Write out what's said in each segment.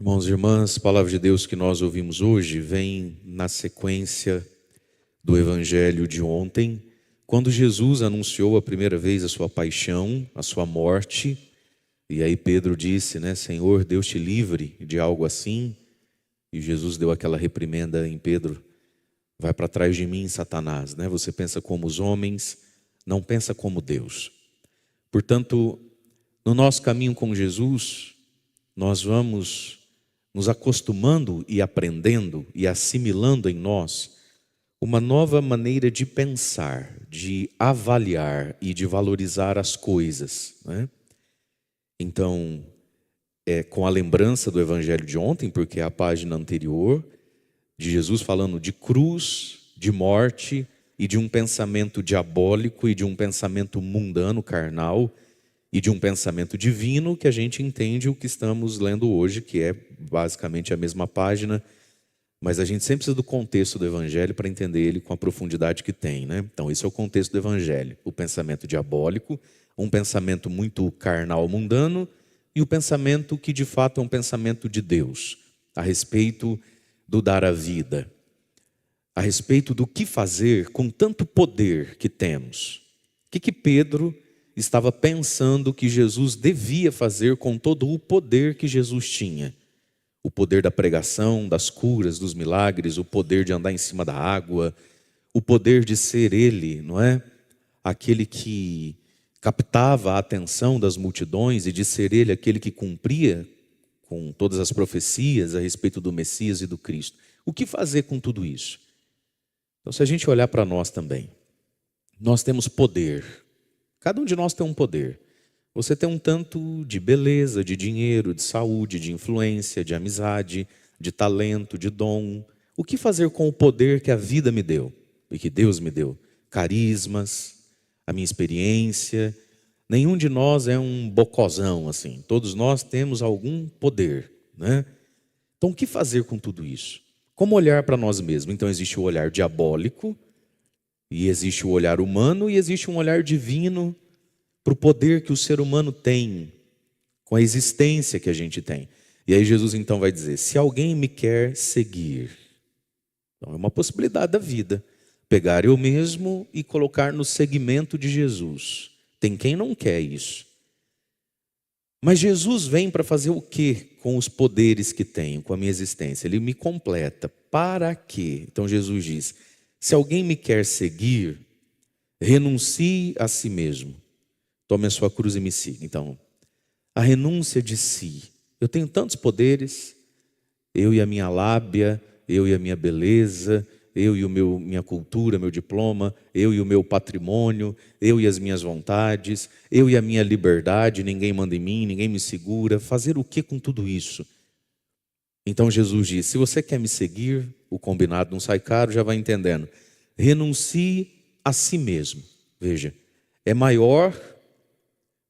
Irmãos e irmãs, a palavra de Deus que nós ouvimos hoje vem na sequência do evangelho de ontem, quando Jesus anunciou a primeira vez a sua paixão, a sua morte, e aí Pedro disse, Senhor, Deus te livre de algo assim, e Jesus deu aquela reprimenda em Pedro, vai para trás de mim, Satanás, Você pensa como os homens, não pensa como Deus. Portanto, no nosso caminho com Jesus, nós vamos nos acostumando e aprendendo e assimilando em nós uma nova maneira de pensar, de avaliar e de valorizar as coisas, Então, com a lembrança do evangelho de ontem, porque é a página anterior, de Jesus falando de cruz, de morte e de um pensamento diabólico e de um pensamento mundano, carnal, e de um pensamento divino, que a gente entende o que estamos lendo hoje, que é basicamente a mesma página, mas a gente sempre precisa do contexto do evangelho para entender ele com a profundidade que tem, Então esse é o contexto do evangelho, o pensamento diabólico, um pensamento muito carnal, mundano, e o pensamento que de fato é um pensamento de Deus, a respeito do dar a vida, a respeito do que fazer com tanto poder que temos. O que Pedro estava pensando que Jesus devia fazer com todo o poder que Jesus tinha? O poder da pregação, das curas, dos milagres, o poder de andar em cima da água, o poder de ser ele, não é? Aquele que captava a atenção das multidões e de ser ele aquele que cumpria com todas as profecias a respeito do Messias e do Cristo. O que fazer com tudo isso? Então, se a gente olhar para nós também, nós temos poder. Cada um de nós tem um poder. Você tem um tanto de beleza, de dinheiro, de saúde, de influência, de amizade, de talento, de dom. O que fazer com o poder que a vida me deu e que Deus me deu? Carismas, a minha experiência. Nenhum de nós é um bocozão assim. Todos nós temos algum poder, Então, o que fazer com tudo isso? Como olhar para nós mesmos? Então, existe o olhar diabólico, e existe o olhar humano e existe um olhar divino para o poder que o ser humano tem, com a existência que a gente tem. E aí Jesus então vai dizer, se alguém me quer seguir, então é uma possibilidade da vida, pegar eu mesmo e colocar no segmento de Jesus. Tem quem não quer isso. Mas Jesus vem para fazer o quê com os poderes que tenho, com a minha existência? Ele me completa. Para quê? Então Jesus diz, se alguém me quer seguir, renuncie a si mesmo. Tome a sua cruz e me siga. Então, a renúncia de si. Eu tenho tantos poderes, eu e a minha lábia, eu e a minha beleza, eu e minha cultura, meu diploma, eu e o meu patrimônio, eu e as minhas vontades, eu e a minha liberdade, ninguém manda em mim, ninguém me segura. Fazer o que com tudo isso? Então Jesus diz, se você quer me seguir, o combinado não sai caro, já vai entendendo. Renuncie a si mesmo. Veja, é maior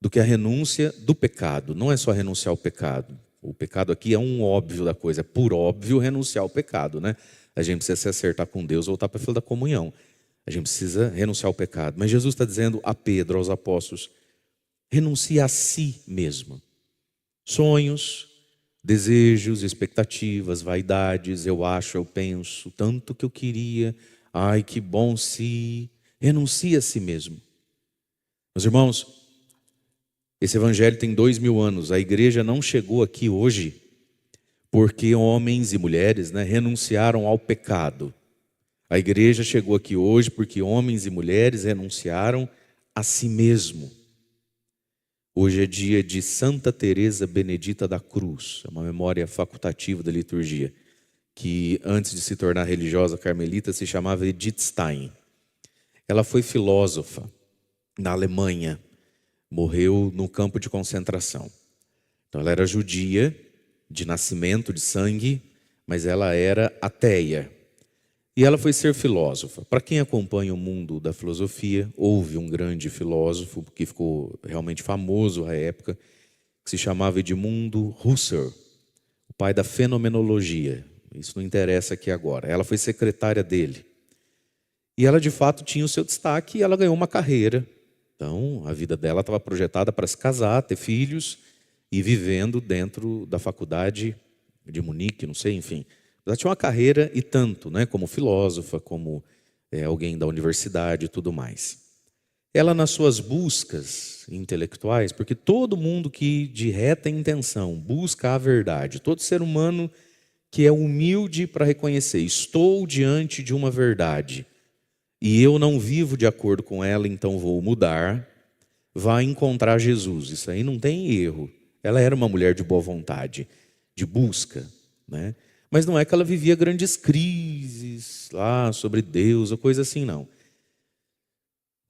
do que a renúncia do pecado. Não é só renunciar ao pecado. O pecado aqui é um óbvio da coisa. É por óbvio renunciar ao pecado, A gente precisa se acertar com Deus, voltar para a fila da comunhão. A gente precisa renunciar ao pecado. Mas Jesus está dizendo a Pedro, aos apóstolos, renuncie a si mesmo. Sonhos, desejos, expectativas, vaidades, eu acho, eu penso, tanto que eu queria, ai que bom se... Renuncie a si mesmo. Meus irmãos, esse evangelho tem 2000 anos, a igreja não chegou aqui hoje porque homens e mulheres renunciaram ao pecado. A igreja chegou aqui hoje porque homens e mulheres renunciaram a si mesmo. Hoje é dia de Santa Teresa Benedita da Cruz, é uma memória facultativa da liturgia, que antes de se tornar religiosa carmelita se chamava Edith Stein. Ela foi filósofa na Alemanha, morreu no campo de concentração. Então ela era judia, de nascimento, de sangue, mas ela era ateia. E ela foi ser filósofa. Para quem acompanha o mundo da filosofia, houve um grande filósofo que ficou realmente famoso à época, que se chamava Edmundo Husserl, o pai da fenomenologia. Isso não interessa aqui agora. Ela foi secretária dele. E ela de fato tinha o seu destaque e ela ganhou uma carreira. Então a vida dela estava projetada para se casar, ter filhos e vivendo dentro da faculdade de Munique, não sei, enfim. Ela tinha uma carreira e tanto, né, como filósofa, como alguém da universidade e tudo mais. Ela, nas suas buscas intelectuais, porque todo mundo que de reta intenção busca a verdade, todo ser humano que é humilde para reconhecer, estou diante de uma verdade e eu não vivo de acordo com ela, então vou mudar, vai encontrar Jesus. Isso aí não tem erro. Ela era uma mulher de boa vontade, de busca, né? Mas não é que ela vivia grandes crises lá sobre Deus ou coisa assim, não.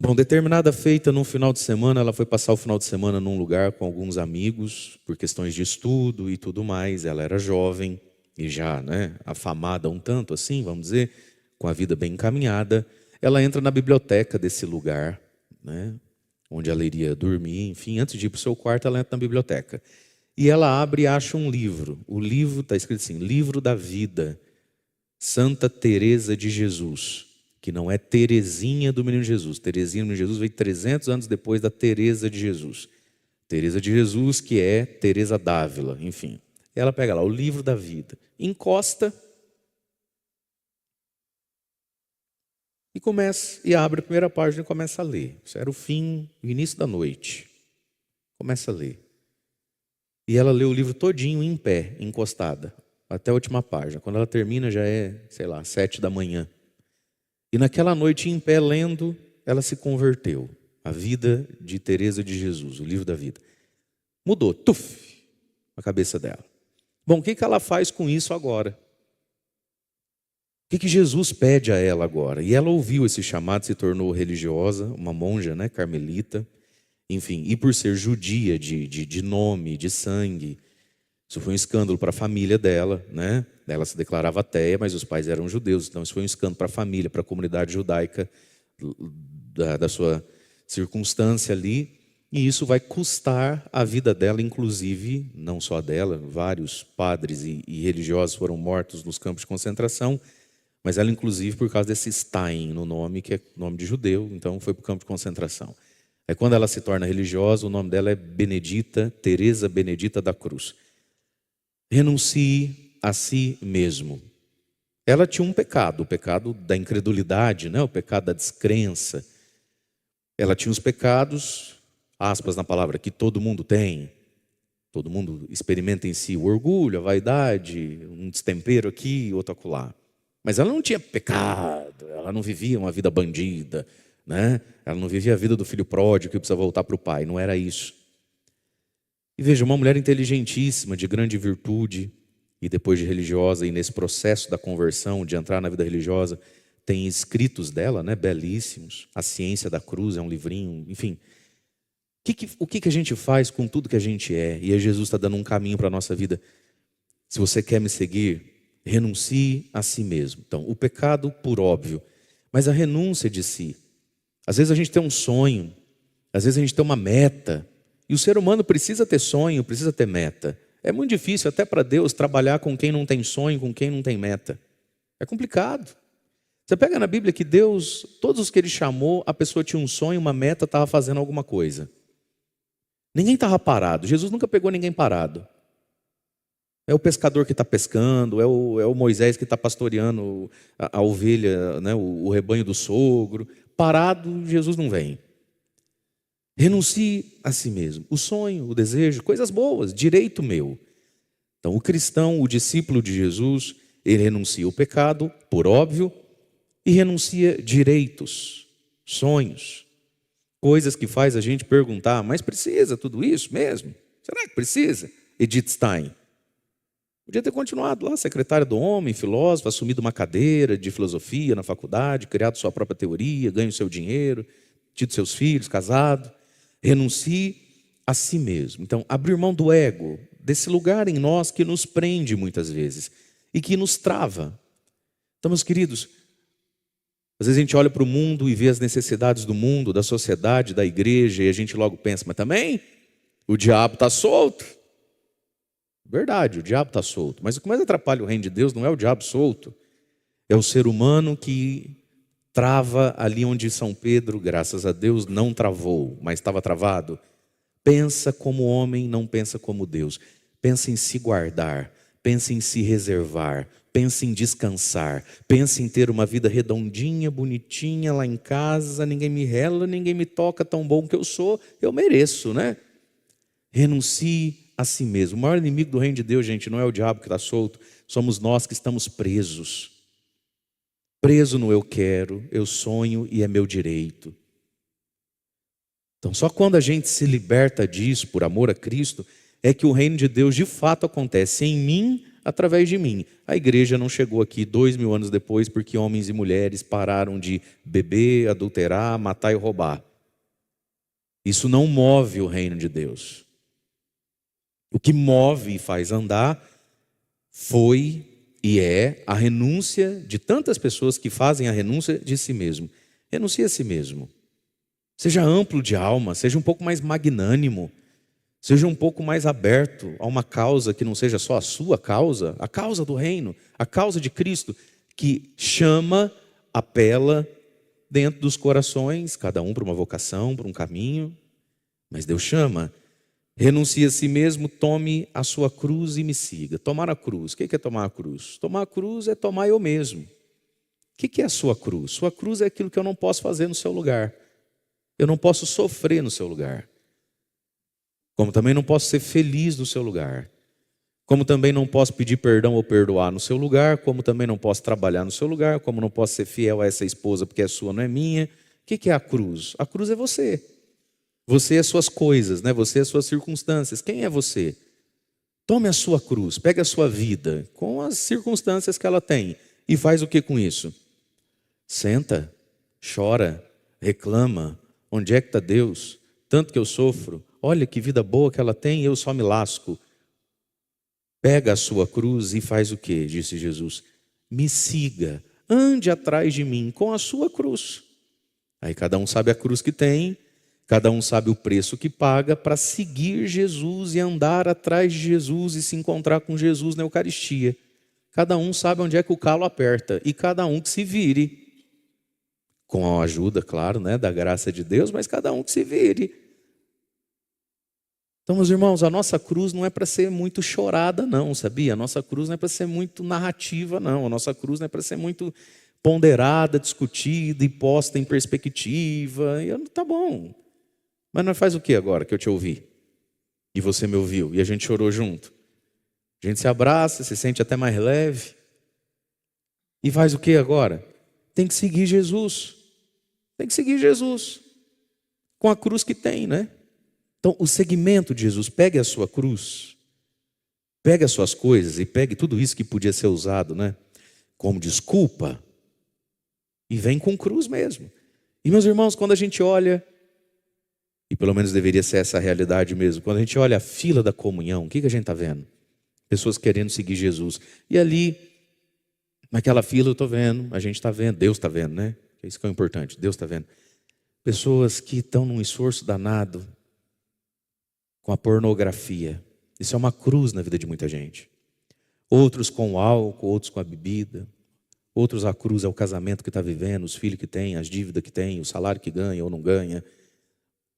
Bom, determinada feita num final de semana, ela foi passar o final de semana num lugar com alguns amigos, por questões de estudo e tudo mais. Ela era jovem e já, né, afamada um tanto assim, vamos dizer, com a vida bem encaminhada. Ela entra na biblioteca desse lugar, né, onde ela iria dormir, enfim, antes de ir para o seu quarto, ela entra na biblioteca. E ela abre e acha um livro. O livro está escrito assim, Livro da Vida, Santa Teresa de Jesus, que não é Terezinha do Menino Jesus. Terezinha do Menino Jesus veio 300 anos depois da Teresa de Jesus. Teresa de Jesus, que é Teresa d'Ávila, enfim. Ela pega lá o Livro da Vida, encosta e começa, e abre a primeira página e começa a ler. Isso era o início da noite. Começa a ler. E ela lê o livro todinho em pé, encostada, até a última página. Quando ela termina já é, 7 da manhã. E naquela noite em pé lendo, ela se converteu. A vida de Teresa de Jesus, o Livro da Vida. Mudou, a cabeça dela. Bom, o que ela faz com isso agora? O que Jesus pede a ela agora? E ela ouviu esse chamado, se tornou religiosa, uma monja, né, carmelita. Enfim, e por ser judia de nome, de sangue, isso foi um escândalo para a família dela, né? Ela se declarava ateia, mas os pais eram judeus, então isso foi um escândalo para a família, para a comunidade judaica da sua circunstância ali, e isso vai custar a vida dela, inclusive, não só dela, vários padres e religiosos foram mortos nos campos de concentração, mas ela, inclusive, por causa desse Stein no nome, que é nome de judeu, então foi para o campo de concentração. Aí quando ela se torna religiosa, o nome dela é Benedita, Teresa Benedita da Cruz. Renuncie a si mesmo. Ela tinha um pecado, o pecado da incredulidade, né? O pecado da descrença. Ela tinha os pecados, aspas na palavra, que todo mundo tem. Todo mundo experimenta em si o orgulho, a vaidade, um destempero aqui, outro acolá. Mas ela não tinha pecado, ela não vivia uma vida bandida, né? Ela não vivia a vida do filho pródigo que precisa voltar para o pai, não era isso. E veja, uma mulher inteligentíssima, de grande virtude, e depois de religiosa, e nesse processo da conversão, de entrar na vida religiosa, tem escritos dela, né, belíssimos. A Ciência da Cruz é um livrinho, enfim. O que a gente faz com tudo que a gente é? E Jesus está dando um caminho para a nossa vida. Se você quer me seguir, renuncie a si mesmo. Então, o pecado, por óbvio, mas a renúncia de si. Às vezes a gente tem um sonho, às vezes a gente tem uma meta, e o ser humano precisa ter sonho, precisa ter meta. É muito difícil até para Deus trabalhar com quem não tem sonho, com quem não tem meta. É complicado. Você pega na Bíblia que Deus, todos os que Ele chamou, a pessoa tinha um sonho, uma meta, estava fazendo alguma coisa. Ninguém estava parado. Jesus nunca pegou ninguém parado. É o pescador que está pescando, é o Moisés que está pastoreando a ovelha, né, o rebanho do sogro. Parado, Jesus não vem. Renuncie a si mesmo. O sonho, o desejo, coisas boas, direito meu. Então, o cristão, o discípulo de Jesus, ele renuncia o pecado, por óbvio, e renuncia direitos, sonhos, coisas que faz a gente perguntar, mas precisa tudo isso mesmo? Será que precisa? Edith Stein. Podia ter continuado lá, secretária do homem, filósofo, assumido uma cadeira de filosofia na faculdade, criado sua própria teoria, ganho seu dinheiro, tido seus filhos, casado. Renuncie a si mesmo. Então, abrir mão do ego, desse lugar em nós que nos prende muitas vezes e que nos trava. Então, meus queridos, às vezes a gente olha para o mundo e vê as necessidades do mundo, da sociedade, da igreja, e a gente logo pensa, mas também o diabo está solto. Verdade, o diabo está solto. Mas o que mais atrapalha o reino de Deus não é o diabo solto, é o ser humano que trava ali onde São Pedro, graças a Deus, não travou, mas estava travado. Pensa como homem, não pensa como Deus. Pensa em se guardar, pense em se reservar, pense em descansar, pense em ter uma vida redondinha, bonitinha lá em casa, ninguém me rela, ninguém me toca, tão bom que eu sou, eu mereço, né? Renuncie a si mesmo. O maior inimigo do reino de Deus, gente, não é o diabo que está solto, somos nós que estamos presos. Preso no eu quero, eu sonho e é meu direito. Então só quando a gente se liberta disso, por amor a Cristo, é que o reino de Deus de fato acontece em mim, através de mim. A igreja não chegou aqui 2000 anos depois porque homens e mulheres pararam de beber, adulterar, matar e roubar. Isso não move o reino de Deus. O que move e faz andar foi e é a renúncia de tantas pessoas que fazem a renúncia de si mesmo. Renuncie a si mesmo. Seja amplo de alma, seja um pouco mais magnânimo, seja um pouco mais aberto a uma causa que não seja só a sua causa, a causa do reino, a causa de Cristo, que chama, apela dentro dos corações, cada um para uma vocação, para um caminho, mas Deus chama. Renuncie a si mesmo, tome a sua cruz e me siga. Tomar a cruz, o que é tomar a cruz? Tomar a cruz é tomar eu mesmo. O que é a sua cruz? Sua cruz é aquilo que eu não posso fazer no seu lugar. Eu não posso sofrer no seu lugar. Como também não posso ser feliz no seu lugar. Como também não posso pedir perdão ou perdoar no seu lugar. Como também não posso trabalhar no seu lugar. Como não posso ser fiel a essa esposa porque é sua, não é minha. O que é a cruz? A cruz é você. Você é suas coisas, né? Você é suas circunstâncias. Quem é você? Tome a sua cruz, pegue a sua vida com as circunstâncias que ela tem e faz o que com isso? Senta, chora, reclama. Onde é que está Deus? Tanto que eu sofro. Olha que vida boa que ela tem e eu só me lasco. Pega a sua cruz e faz o que? Disse Jesus. Me siga, ande atrás de mim com a sua cruz. Aí cada um sabe a cruz que tem. Cada um sabe o preço que paga para seguir Jesus e andar atrás de Jesus e se encontrar com Jesus na Eucaristia. Cada um sabe onde é que o calo aperta e cada um que se vire. Com a ajuda, claro, né, da graça de Deus, mas cada um que se vire. Então, meus irmãos, a nossa cruz não é para ser muito chorada, não, sabia? A nossa cruz não é para ser muito narrativa, não. A nossa cruz não é para ser muito ponderada, discutida e posta em perspectiva. Tá bom. Mas nós faz o que agora que eu te ouvi? E você me ouviu? E a gente chorou junto? A gente se abraça, se sente até mais leve. E faz o que agora? Tem que seguir Jesus. Tem que seguir Jesus. Com a cruz que tem, né? Então, o seguimento de Jesus, pegue a sua cruz, pegue as suas coisas e pegue tudo isso que podia ser usado, né, como desculpa, e vem com cruz mesmo. E, meus irmãos, quando a gente olha, e pelo menos deveria ser essa a realidade mesmo, quando a gente olha a fila da comunhão, o que a gente está vendo? Pessoas querendo seguir Jesus. E ali, naquela fila eu estou vendo, a gente está vendo, Deus está vendo, né? É isso que é o importante, Deus está vendo. Pessoas que estão num esforço danado com a pornografia. Isso é uma cruz na vida de muita gente. Outros com o álcool, outros com a bebida. Outros a cruz é o casamento que está vivendo, os filhos que tem, as dívidas que tem, o salário que ganha ou não ganha.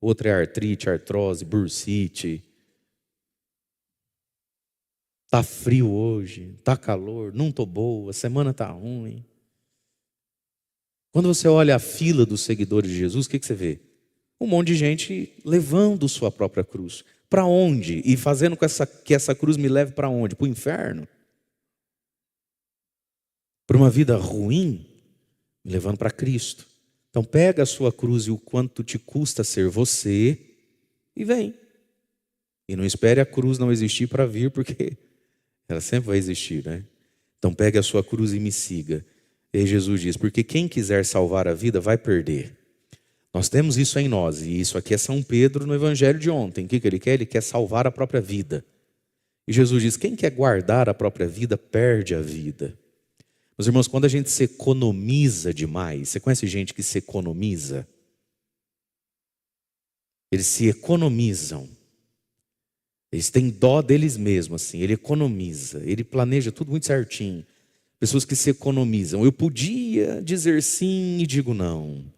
Outra é artrite, artrose, bursite. Está frio hoje, está calor, não estou boa, a semana está ruim. Quando você olha a fila dos seguidores de Jesus, o que você vê? Um monte de gente levando sua própria cruz. Para onde? E fazendo que essa cruz me leve para onde? Para o inferno? Para uma vida ruim? Me levando para Cristo. Então pega a sua cruz e o quanto te custa ser você e vem. E não espere a cruz não existir para vir, porque ela sempre vai existir, né? Então pegue a sua cruz e me siga. E aí Jesus diz, porque quem quiser salvar a vida vai perder. Nós temos isso em nós, e isso aqui é São Pedro no Evangelho de ontem. O que ele quer? Ele quer salvar a própria vida. E Jesus diz, quem quer guardar a própria vida, perde a vida. Meus irmãos, quando a gente se economiza demais, você conhece gente que se economiza? Eles se economizam. Eles têm dó deles mesmos, assim. Ele economiza, ele planeja tudo muito certinho. Pessoas que se economizam. Eu podia dizer sim e digo não.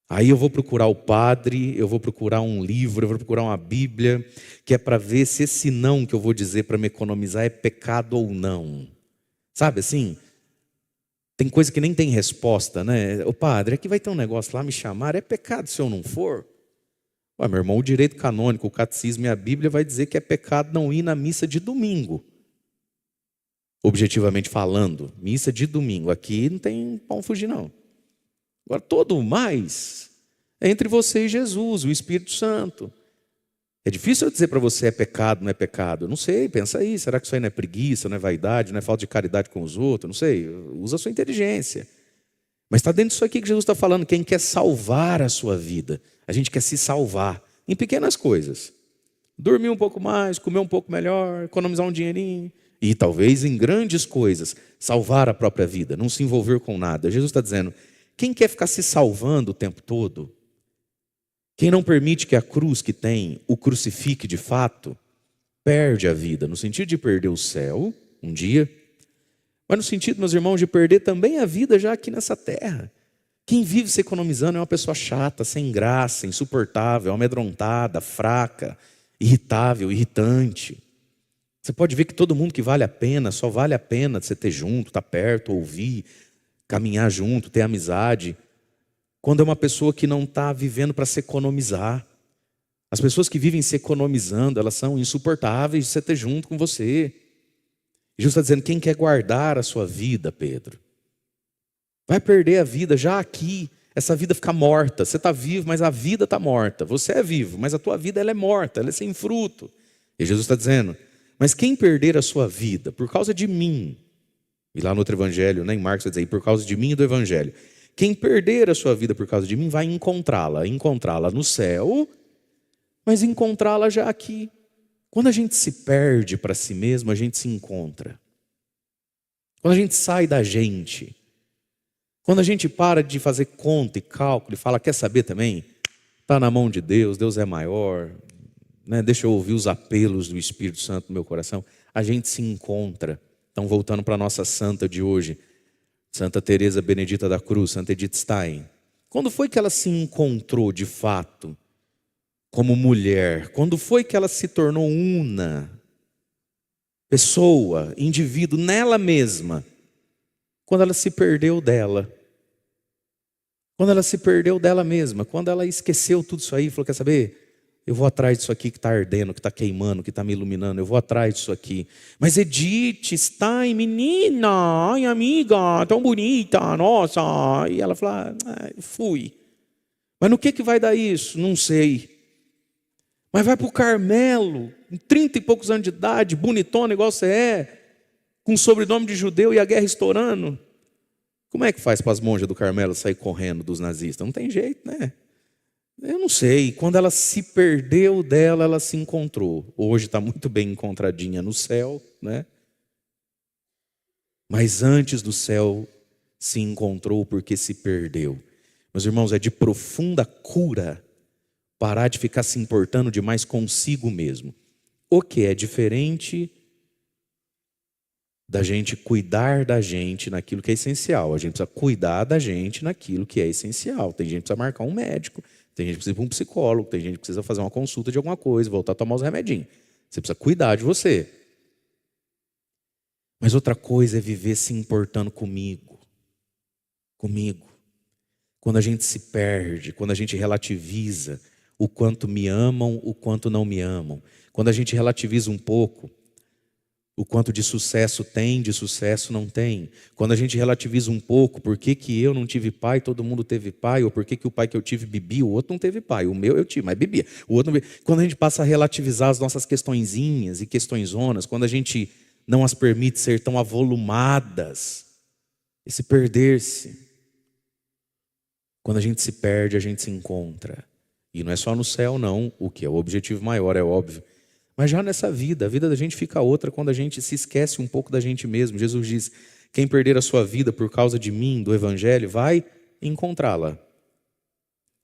Aí eu vou procurar o padre, eu vou procurar um livro, eu vou procurar uma Bíblia, que é para ver se esse não que eu vou dizer para me economizar é pecado ou não. Sabe assim? Tem coisa que nem tem resposta, né? O padre, aqui vai ter um negócio lá, me chamaram, é pecado se eu não for? Ué, meu irmão, o direito canônico, o catecismo e a Bíblia vai dizer que é pecado não ir na missa de domingo. Objetivamente falando, missa de domingo. Aqui não tem pão fugir, não. Agora, todo o mais é entre você e Jesus, o Espírito Santo. É difícil eu dizer para você é pecado, não é pecado. Não sei, pensa aí. Será que isso aí não é preguiça, não é vaidade, não é falta de caridade com os outros? Não sei, usa a sua inteligência. Mas está dentro disso aqui que Jesus está falando. Quem quer salvar a sua vida, a gente quer se salvar em pequenas coisas. Dormir um pouco mais, comer um pouco melhor, economizar um dinheirinho. E talvez em grandes coisas, salvar a própria vida, não se envolver com nada. Jesus está dizendo, quem quer ficar se salvando o tempo todo, quem não permite que a cruz que tem o crucifique de fato, perde a vida, no sentido de perder o céu um dia, mas no sentido, meus irmãos, de perder também a vida já aqui nessa terra. Quem vive se economizando é uma pessoa chata, sem graça, insuportável, amedrontada, fraca, irritável, irritante. Você pode ver que todo mundo que vale a pena, só vale a pena você ter junto, estar perto, ouvir, caminhar junto, ter amizade, quando é uma pessoa que não está vivendo para se economizar. As pessoas que vivem se economizando, elas são insuportáveis de você ter junto com você. Jesus está dizendo, quem quer guardar a sua vida, Pedro, vai perder a vida já aqui. Essa vida fica morta. Você está vivo, mas a vida está morta. Você é vivo, mas a tua vida ela é morta, ela é sem fruto. E Jesus está dizendo, mas quem perder a sua vida por causa de mim, e lá no outro evangelho, em Marcos vai dizer, por causa de mim e do evangelho, quem perder a sua vida por causa de mim vai encontrá-la no céu, mas encontrá-la já aqui. Quando a gente se perde para si mesmo, a gente se encontra. Quando a gente sai da gente, quando a gente para de fazer conta e cálculo e fala, quer saber também? Está na mão de Deus, Deus é maior, né? Deixa eu ouvir os apelos do Espírito Santo no meu coração. A gente se encontra. Então, voltando para a nossa santa de hoje, Santa Teresa Benedita da Cruz, Santa Edith Stein. Quando foi que ela se encontrou de fato como mulher? Quando foi que ela se tornou una? Pessoa, indivíduo, nela mesma? Quando ela se perdeu dela. Quando ela se perdeu dela mesma. Quando ela esqueceu tudo isso aí e falou, quer saber? Eu vou atrás disso aqui que está ardendo, que está queimando, que está me iluminando. Eu vou atrás disso aqui. Mas Edith, Stein, menina, ai amiga, tão bonita, nossa. E ela fala, fui. Mas no que vai dar isso? Não sei. Mas vai para o Carmelo, com 30 e poucos anos de idade, bonitona igual você é, com sobrenome de judeu e a guerra estourando. Como é que faz para as monjas do Carmelo sair correndo dos nazistas? Não tem jeito, né? Eu não sei. Quando ela se perdeu dela, ela se encontrou. Hoje está muito bem encontradinha no céu, né? Mas antes do céu se encontrou porque se perdeu. Meus irmãos, é de profunda cura parar de ficar se importando demais consigo mesmo. O que é diferente da gente cuidar da gente naquilo que é essencial. A gente precisa cuidar da gente naquilo que é essencial. Tem gente que precisa marcar um médico, tem gente que precisa ir para um psicólogo, tem gente que precisa fazer uma consulta de alguma coisa, voltar a tomar os remedinhos. Você precisa cuidar de você. Mas outra coisa é viver se importando comigo. Comigo. Quando a gente se perde, quando a gente relativiza o quanto me amam, o quanto não me amam. Quando a gente relativiza um pouco o quanto de sucesso tem, de sucesso não tem. Quando a gente relativiza um pouco, por que eu não tive pai, todo mundo teve pai, ou por que o pai que eu tive bebia, o outro não teve pai, o meu eu tive, mas bebia. O outro não bebia. Quando a gente passa a relativizar as nossas questõezinhas e questõezonas, quando a gente não as permite ser tão avolumadas, esse perder-se. Quando a gente se perde, a gente se encontra. E não é só no céu não, o que é o objetivo maior, é óbvio. Mas já nessa vida, a vida da gente fica outra quando a gente se esquece um pouco da gente mesmo. Jesus diz, quem perder a sua vida por causa de mim, do Evangelho, vai encontrá-la.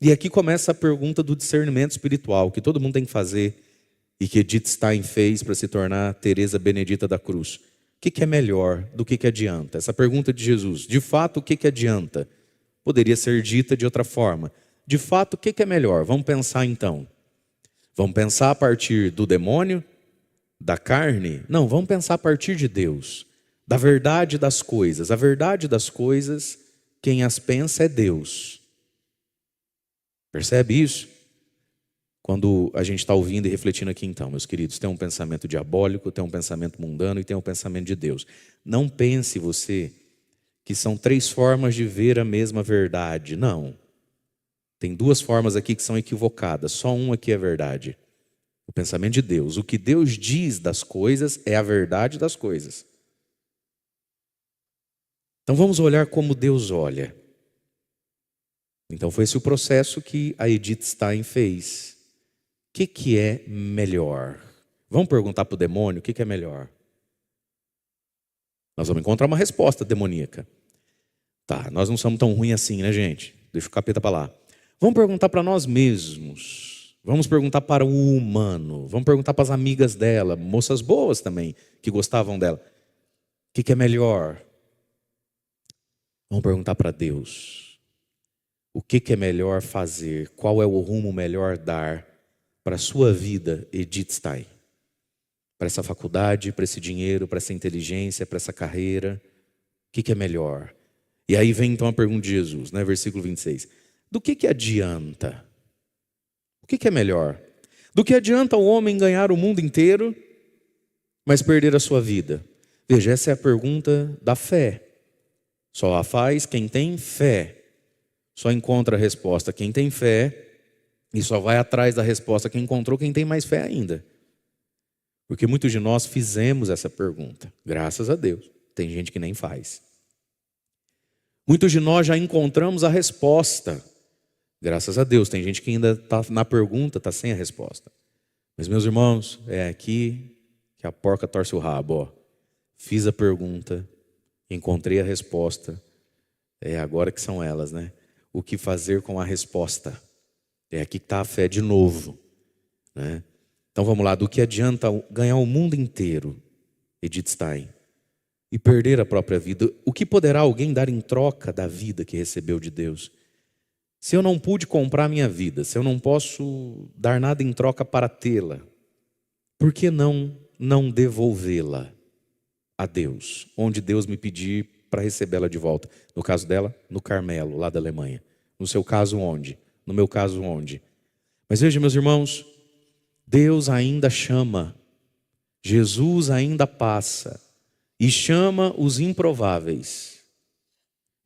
E aqui começa a pergunta do discernimento espiritual, que todo mundo tem que fazer, e que Edith Stein fez para se tornar Teresa Benedita da Cruz. O que é melhor? Do que adianta? Essa pergunta de Jesus, de fato, o que adianta? Poderia ser dita de outra forma. de fato, o que é melhor? Vamos pensar então. Vamos pensar a partir do demônio, da carne? Não, vamos pensar a partir de Deus, da verdade das coisas. A verdade das coisas, quem as pensa é Deus. Percebe isso? Quando a gente está ouvindo e refletindo aqui então, meus queridos, tem um pensamento diabólico, tem um pensamento mundano e tem um pensamento de Deus. Não pense você que são 3 formas de ver a mesma verdade. Não. Tem 2 formas aqui que são equivocadas. Só uma aqui é verdade. O pensamento de Deus. O que Deus diz das coisas é a verdade das coisas. Então vamos olhar como Deus olha. Então foi esse o processo que a Edith Stein fez. O que é melhor? Vamos perguntar para o demônio o que é melhor. Nós vamos encontrar uma resposta demoníaca. Tá, nós não somos tão ruins assim, né, gente? Deixa o capeta para lá. Vamos perguntar para nós mesmos. Vamos perguntar para o humano. Vamos perguntar para as amigas dela, moças boas também, que gostavam dela. O que é melhor? Vamos perguntar para Deus. O que é melhor fazer? Qual é o rumo melhor dar para a sua vida, Edith Stein? Para essa faculdade, para esse dinheiro, para essa inteligência, para essa carreira? O que é melhor? E aí vem então a pergunta de Jesus, né? Versículo 26. Do que adianta? O que é melhor? Do que adianta o homem ganhar o mundo inteiro, mas perder a sua vida? Veja, essa é a pergunta da fé. Só a faz quem tem fé. Só encontra a resposta quem tem fé. E só vai atrás da resposta quem encontrou quem tem mais fé ainda. Porque muitos de nós fizemos essa pergunta. Graças a Deus. Tem gente que nem faz. Muitos de nós já encontramos a resposta. Graças a Deus. Tem gente que ainda está na pergunta, está sem a resposta. Mas meus irmãos, é aqui que a porca torce o rabo. Ó. Fiz a pergunta, encontrei a resposta. É agora que são elas, né? O que fazer com a resposta? É aqui que está a fé de novo, né? Então vamos lá, do que adianta ganhar o mundo inteiro, Edith Stein, e perder a própria vida? O que poderá alguém dar em troca da vida que recebeu de Deus? Se eu não pude comprar minha vida, se eu não posso dar nada em troca para tê-la, por que não devolvê-la a Deus? Onde Deus me pedir para recebê-la de volta. No caso dela, no Carmelo, lá da Alemanha. No seu caso, onde? No meu caso, onde? Mas veja, meus irmãos, Deus ainda chama, Jesus ainda passa e chama os improváveis.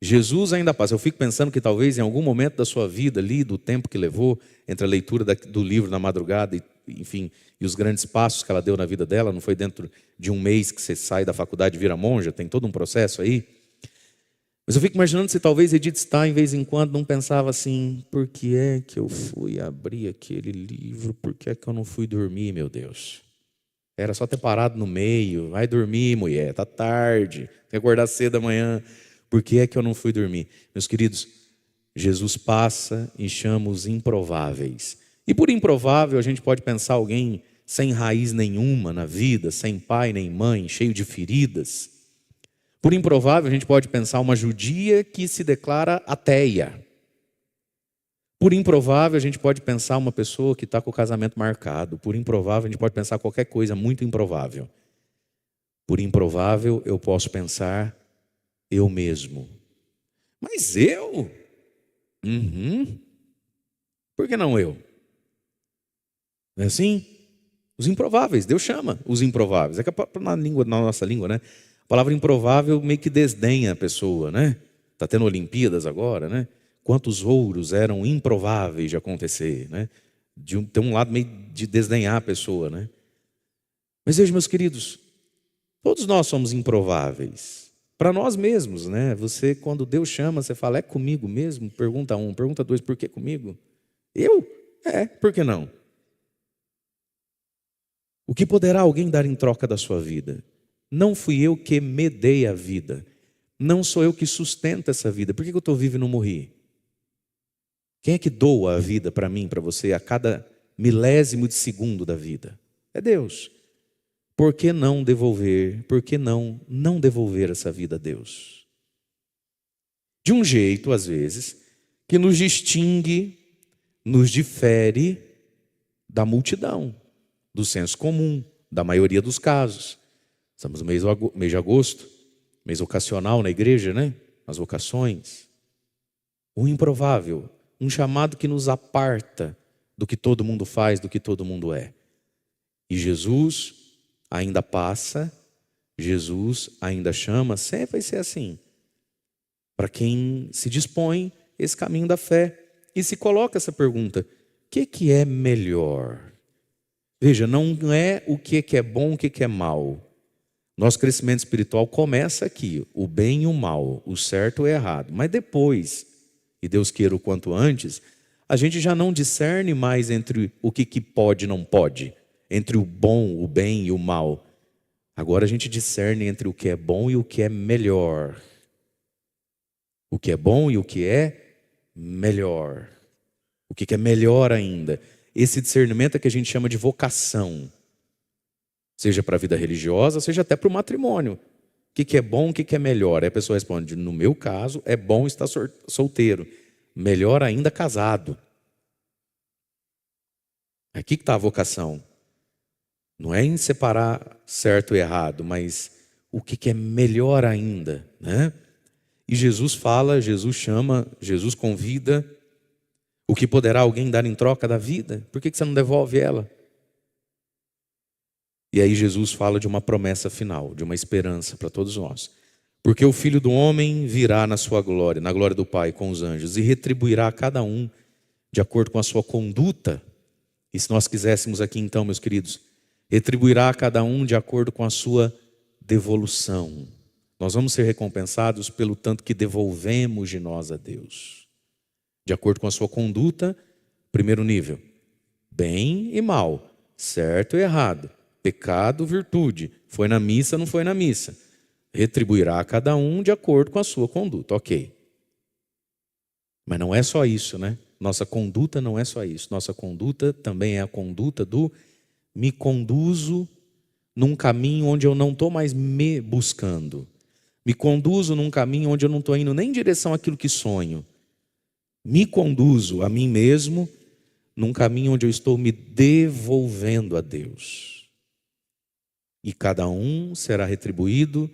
Jesus ainda passa. Eu fico pensando que talvez em algum momento da sua vida ali, do tempo que levou, entre a leitura do livro na madrugada, enfim, e os grandes passos que ela deu na vida dela, não foi dentro de um mês que você sai da faculdade e vira monja, tem todo um processo aí. Mas eu fico imaginando se talvez Edith Stein, de vez em quando, não pensava assim: por que é que eu fui abrir aquele livro? Por que é que eu não fui dormir, meu Deus? Era só ter parado no meio. Vai dormir, mulher, tá tarde, tem que acordar cedo amanhã. Por que é que eu não fui dormir? Meus queridos, Jesus passa e chama os improváveis. E por improvável a gente pode pensar alguém sem raiz nenhuma na vida, sem pai nem mãe, cheio de feridas. Por improvável, a gente pode pensar uma judia que se declara ateia. Por improvável, a gente pode pensar uma pessoa que está com o casamento marcado. Por improvável, a gente pode pensar qualquer coisa muito improvável. Por improvável, eu posso pensar eu mesmo. Mas eu? Por que não eu? Não é assim? Os improváveis, Deus chama os improváveis. É que na nossa língua, né? A palavra improvável meio que desdenha a pessoa, né? Está tendo Olimpíadas agora, né? Quantos ouros eram improváveis de acontecer, né? Tem um lado meio de desdenhar a pessoa, né? Mas veja, meus queridos, todos nós somos improváveis. Para nós mesmos, né? Você, quando Deus chama, você fala: é comigo mesmo? Pergunta 1, pergunta 2, por que comigo? Eu? Por que não? O que poderá alguém dar em troca da sua vida? Não fui eu que me dei a vida. Não sou eu que sustento essa vida. Por que eu estou vivo e não morri? Quem é que doa a vida para mim, para você, a cada milésimo de segundo da vida? É Deus. Por que não devolver? Por que não devolver essa vida a Deus? De um jeito, às vezes, que nos distingue nos difere da multidão, do senso comum, da maioria dos casos. Estamos no mês de agosto, mês vocacional na igreja, né? As vocações. O improvável, um chamado que nos aparta do que todo mundo faz, do que todo mundo é. E Jesus ainda passa, Jesus ainda chama, sempre vai ser assim. Para quem se dispõe esse caminho da fé e se coloca essa pergunta: o que é melhor? Veja, não é o que é bom, o que é mal. Nosso crescimento espiritual começa aqui, o bem e o mal, o certo e o errado. Mas depois, e Deus queira o quanto antes, a gente já não discerne mais entre o que pode e não pode, entre o bom, o bem e o mal. Agora a gente discerne entre o que é bom e o que é melhor. O que é bom e o que é melhor. O que é melhor ainda. Esse discernimento é que a gente chama de vocação. Seja para a vida religiosa, seja até para o matrimônio. O que é bom, o que é melhor? Aí a pessoa responde: no meu caso, é bom estar solteiro. Melhor ainda casado. Aqui que está a vocação. Não é em separar certo e errado, mas o que é melhor ainda, né? E Jesus fala, Jesus chama, Jesus convida. O que poderá alguém dar em troca da vida? Por que você não devolve ela? E aí Jesus fala de uma promessa final, de uma esperança para todos nós. Porque o Filho do Homem virá na sua glória, na glória do Pai com os anjos, e retribuirá a cada um de acordo com a sua conduta. E se nós quiséssemos aqui então, meus queridos, retribuirá a cada um de acordo com a sua devolução. Nós vamos ser recompensados pelo tanto que devolvemos de nós a Deus. De acordo com a sua conduta, primeiro nível, bem e mal, certo e errado, pecado, virtude, foi na missa, não foi na missa. Retribuirá a cada um de acordo com a sua conduta, ok. Mas não é só isso, né? Nossa conduta não é só isso. Nossa conduta também é a conduta do me conduzo num caminho onde eu não estou mais me buscando. Me conduzo num caminho onde eu não estou indo nem em direção àquilo que sonho. Me conduzo a mim mesmo num caminho onde eu estou me devolvendo a Deus. E cada um será retribuído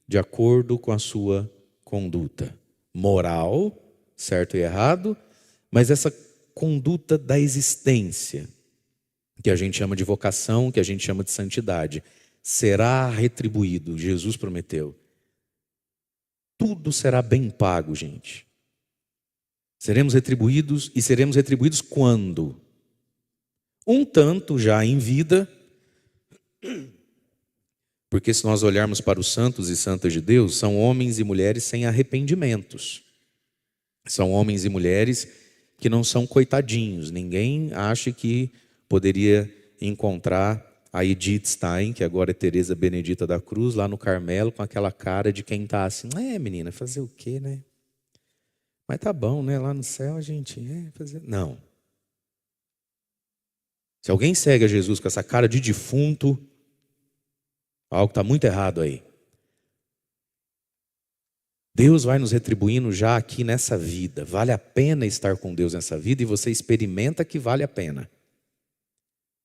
de acordo com a sua conduta moral, certo e errado, mas essa conduta da existência, que a gente chama de vocação, que a gente chama de santidade, será retribuído. Jesus prometeu. Tudo será bem pago, gente. Seremos retribuídos, e seremos retribuídos quando? Um tanto já em vida, porque se nós olharmos para os santos e santas de Deus, são homens e mulheres sem arrependimentos. São homens e mulheres que não são coitadinhos. Ninguém acha que poderia encontrar a Edith Stein, que agora é Teresa Benedita da Cruz, lá no Carmelo, com aquela cara de quem está assim, menina, fazer o quê, né? Mas tá bom, né? Lá no céu a gente fazer... Não. Se alguém segue a Jesus com essa cara de defunto, algo está muito errado aí. Deus vai nos retribuindo já aqui nessa vida. Vale a pena estar com Deus nessa vida, e você experimenta que vale a pena.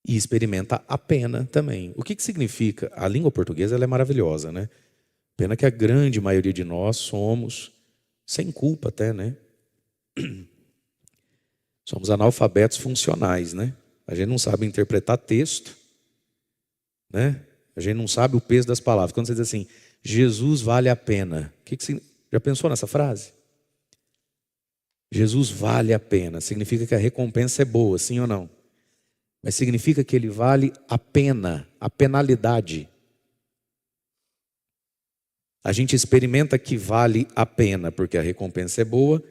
E experimenta a pena também. O que significa? A língua portuguesa ela é maravilhosa, né? Pena que a grande maioria de nós somos, sem culpa até, né? Somos analfabetos funcionais, né? A gente não sabe interpretar texto, né? A gente não sabe o peso das palavras. Quando você diz assim, Jesus vale a pena. Já pensou nessa frase? Jesus vale a pena. Significa que a recompensa é boa, sim ou não? Mas significa que ele vale a pena, a penalidade. A gente experimenta que vale a pena, porque a recompensa é boa,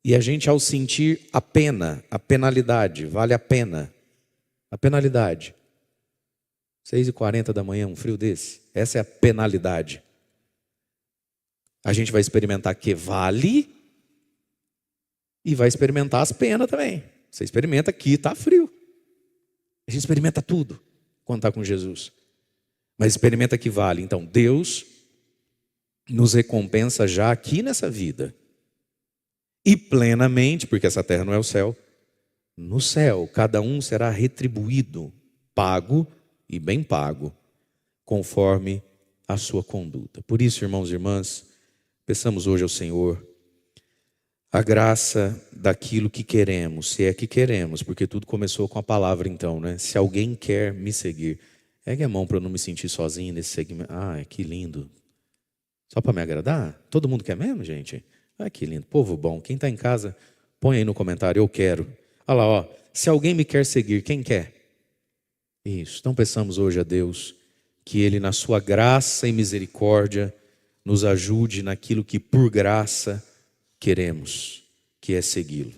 e a gente, ao sentir a pena, a penalidade, vale a pena, a penalidade. 6h40 da manhã, um frio desse, essa é a penalidade. A gente vai experimentar que vale, e vai experimentar as penas também. Você experimenta que está frio. A gente experimenta tudo quando está com Jesus. Mas experimenta que vale. Então, Deus nos recompensa já aqui nessa vida. E plenamente, porque essa terra não é o céu, No céu, cada um será retribuído, pago e bem pago, conforme a sua conduta. Por isso, irmãos e irmãs, peçamos hoje ao Senhor a graça daquilo que queremos, se é que queremos, porque tudo começou com a palavra então, né? Se alguém quer me seguir, ergue a mão para eu não me sentir sozinho nesse segmento. Ah, que lindo. Só para me agradar? Todo mundo quer mesmo, gente? Ah, que lindo. Povo bom. Quem está em casa, põe aí no comentário, eu quero. Olha lá, ó. Se alguém me quer seguir, quem quer? Isso. Então peçamos hoje a Deus que Ele, na sua graça e misericórdia, nos ajude naquilo que por graça queremos, que é segui-lo.